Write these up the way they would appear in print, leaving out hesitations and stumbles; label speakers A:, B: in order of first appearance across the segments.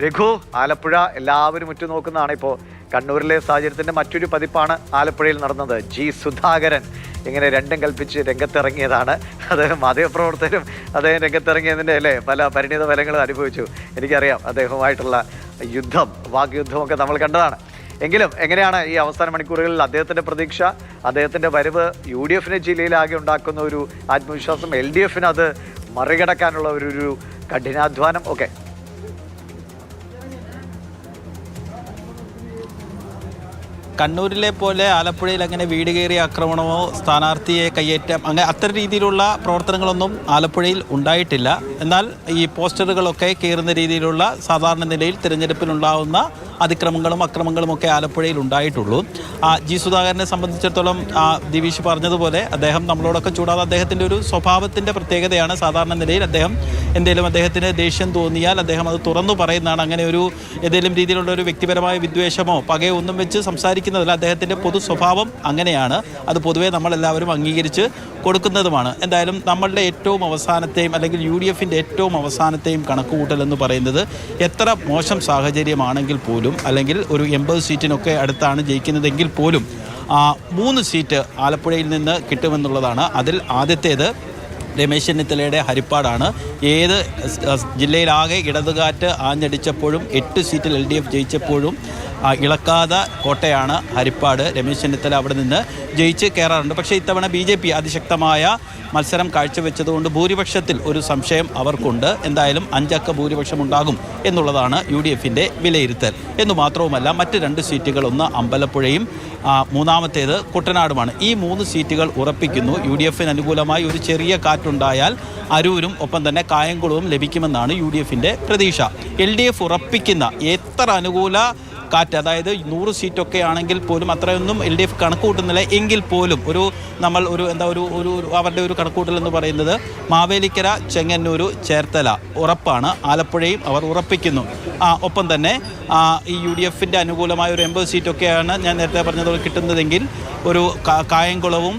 A: രഘു, ആലപ്പുഴ എല്ലാവരും ഉറ്റുനോക്കുന്നതാണ്. ഇപ്പോൾ കണ്ണൂരിലെ സാഹചര്യത്തിൻ്റെ മറ്റൊരു പതിപ്പാണ് ആലപ്പുഴയിൽ നടന്നത്. ജി സുധാകരൻ ഇങ്ങനെ രണ്ടും കൽപ്പിച്ച് രംഗത്തിറങ്ങിയതാണ്. അദ്ദേഹം മാധ്യമപ്രവർത്തകരും അദ്ദേഹം രംഗത്തിറങ്ങിയതിൻ്റെ പല പരിണിത ഫലങ്ങളും അനുഭവിച്ചു. എനിക്കറിയാം, അദ്ദേഹവുമായിട്ടുള്ള യുദ്ധം, വാഗ്യുദ്ധമൊക്കെ നമ്മൾ കണ്ടതാണ്. എങ്കിലും എങ്ങനെയാണ് ഈ അവസാന മണിക്കൂറുകളിൽ അദ്ദേഹത്തിൻ്റെ പ്രതീക്ഷ, അദ്ദേഹത്തിൻ്റെ വരവ് UDF ജില്ലയിലാകെ ഉണ്ടാക്കുന്ന ഒരു ആത്മവിശ്വാസം, LDF അത് മറികടക്കാനുള്ള ഒരു കഠിനാധ്വാനം ഒക്കെ?
B: കണ്ണൂരിലെ പോലെ ആലപ്പുഴയിൽ അങ്ങനെ വീട് കയറിയ ആക്രമണമോ സ്ഥാനാർത്ഥിയെ കയ്യേറ്റം അങ്ങനെ അത്തരം രീതിയിലുള്ള പ്രവർത്തനങ്ങളൊന്നും ആലപ്പുഴയിൽ ഉണ്ടായിട്ടില്ല. എന്നാൽ ഈ പോസ്റ്ററുകളൊക്കെ കയറുന്ന രീതിയിലുള്ള സാധാരണ നിലയിൽ തിരഞ്ഞെടുപ്പിലുണ്ടാവുന്ന അക്രമങ്ങളും ഒക്കെ ആലപ്പുഴയിൽ ഉണ്ടായിട്ടുള്ളൂ. ജി സുധാകരനെ സംബന്ധിച്ചിടത്തോളം ദിവിഷ് പറഞ്ഞതുപോലെ അദ്ദേഹം നമ്മളോടൊക്കെ ചൂടാതെ അദ്ദേഹത്തിൻ്റെ ഒരു സ്വഭാവത്തിൻ്റെ പ്രത്യേകതയാണ്. സാധാരണ നിലയിൽ എന്തെങ്കിലും അദ്ദേഹത്തിന് ദേഷ്യം തോന്നിയാൽ അദ്ദേഹം അത് തുറന്നു പറയുന്നതാണ്. അങ്ങനെ ഒരു ഏതെങ്കിലും രീതിയിലുള്ള ഒരു വ്യക്തിപരമായ വിദ്വേഷമോ പകയോ ഒന്നും വെച്ച് സംസാരിക്കുന്നതല്ല. അദ്ദേഹത്തിൻ്റെ പൊതു സ്വഭാവം അങ്ങനെയാണ്. അത് പൊതുവേ നമ്മളെല്ലാവരും അംഗീകരിച്ച് കൊടുക്കുന്നതുമാണ്. എന്തായാലും നമ്മളുടെ ഏറ്റവും അവസാനത്തെയും അല്ലെങ്കിൽ UDFൻ്റെ ഏറ്റവും അവസാനത്തെയും കണക്കുകൂട്ടൽ എന്ന് പറയുന്നത് എത്ര മോശം സാഹചര്യമാണെങ്കിൽ പോലും, അല്ലെങ്കിൽ ഒരു 80 സീറ്റിനൊക്കെ അടുത്താണ് ജയിക്കുന്നതെങ്കിൽ പോലും 3 സീറ്റ് ആലപ്പുഴയിൽ നിന്ന് കിട്ടുമെന്നുള്ളതാണ്. അതിൽ ആദ്യത്തേത് രമേശ് ചെന്നിത്തലയുടെ ഹരിപ്പാടാണ്. ഏത് ജില്ലയിലാകെ ഇടതുകാറ്റ് ആഞ്ഞടിച്ചപ്പോഴും 8 സീറ്റിൽ LDF ജയിച്ചപ്പോഴും ഇളക്കാത കോട്ടയാണ് ഹരിപ്പാട്. രമേശ് ചെന്നിത്തല അവിടെ നിന്ന് ജയിച്ച് കയറാറുണ്ട്. പക്ഷേ ഇത്തവണ BJP അതിശക്തമായ മത്സരം കാഴ്ചവെച്ചതുകൊണ്ട് ഭൂരിപക്ഷത്തിൽ ഒരു സംശയം അവർക്കുണ്ട്. എന്തായാലും 5 അക്ക ഭൂരിപക്ഷം ഉണ്ടാകും എന്നുള്ളതാണ് UDFൻ്റെ വിലയിരുത്തൽ. എന്നു മാത്രവുമല്ല, മറ്റ് 2 സീറ്റുകൾ, ഒന്ന് അമ്പലപ്പുഴയും മൂന്നാമത്തേത് കുട്ടനാടുമാണ്. ഈ 3 സീറ്റുകൾ ഉറപ്പിക്കുന്നു. UDFന് അനുകൂലമായി ഒരു ചെറിയ കാറ്റുണ്ടായാൽ അരൂരും ഒപ്പം തന്നെ കായംകുളവും ലഭിക്കുമെന്നാണ് UDFൻ്റെ പ്രതീക്ഷ. LDF ഉറപ്പിക്കുന്ന എത്ര അനുകൂല കാറ്റ്, അതായത് 100 സീറ്റൊക്കെ ആണെങ്കിൽ പോലും അത്രയൊന്നും LDF കണക്ക് കൂട്ടുന്നില്ല. എങ്കിൽ പോലും നമ്മൾ അവരുടെ ഒരു കണക്കൂട്ടൽ എന്ന് പറയുന്നത് മാവേലിക്കര, ചെങ്ങന്നൂർ, ചേർത്തല ഉറപ്പാണ്. ആലപ്പുഴയും അവർ ഉറപ്പിക്കുന്നു. ഒപ്പം തന്നെ ഈ UDFൻ്റെ അനുകൂലമായ ഒരു 80 സീറ്റൊക്കെയാണ് ഞാൻ നേരത്തെ പറഞ്ഞതുപോലെ കിട്ടുന്നതെങ്കിൽ ഒരു കായംകുളവും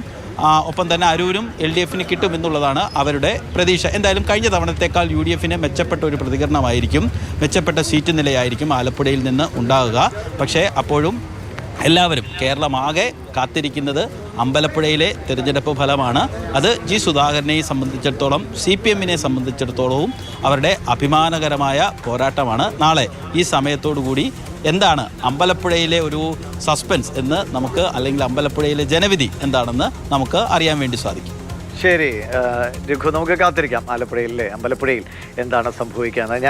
B: ഒപ്പം തന്നെ അരൂരും LDFന് കിട്ടുമെന്നുള്ളതാണ് അവരുടെ പ്രതീക്ഷ. എന്തായാലും കഴിഞ്ഞ തവണത്തേക്കാൾ UDFന് മെച്ചപ്പെട്ട ഒരു പ്രതികരണമായിരിക്കും, മെച്ചപ്പെട്ട സീറ്റ് നിലയായിരിക്കും ആലപ്പുഴയിൽ നിന്ന് ഉണ്ടാകുക. പക്ഷേ അപ്പോഴും എല്ലാവരും, കേരളമാകെ കാത്തിരിക്കുന്നത് അമ്പലപ്പുഴയിലെ തിരഞ്ഞെടുപ്പ് ഫലമാണ്. അത് ജി സുധാകരനെ സംബന്ധിച്ചിടത്തോളം, CPMനെ സംബന്ധിച്ചിടത്തോളവും അവരുടെ അഭിമാനകരമായ പോരാട്ടമാണ്. നാളെ ഈ സമയത്തോടുകൂടി എന്താണ് അമ്പലപ്പുഴയിലെ ഒരു സസ്പെൻസ് എന്ന് നമുക്ക്, അല്ലെങ്കിൽ അമ്പലപ്പുഴയിലെ ജനവിധി എന്താണെന്ന് നമുക്ക് അറിയാൻ വേണ്ടി സാധിക്കും.
A: ശരി രഘു, നമുക്ക് കാത്തിരിക്കാം അമ്പലപ്പുഴയിൽ എന്താണ് സംഭവിക്കുക. ഞാൻ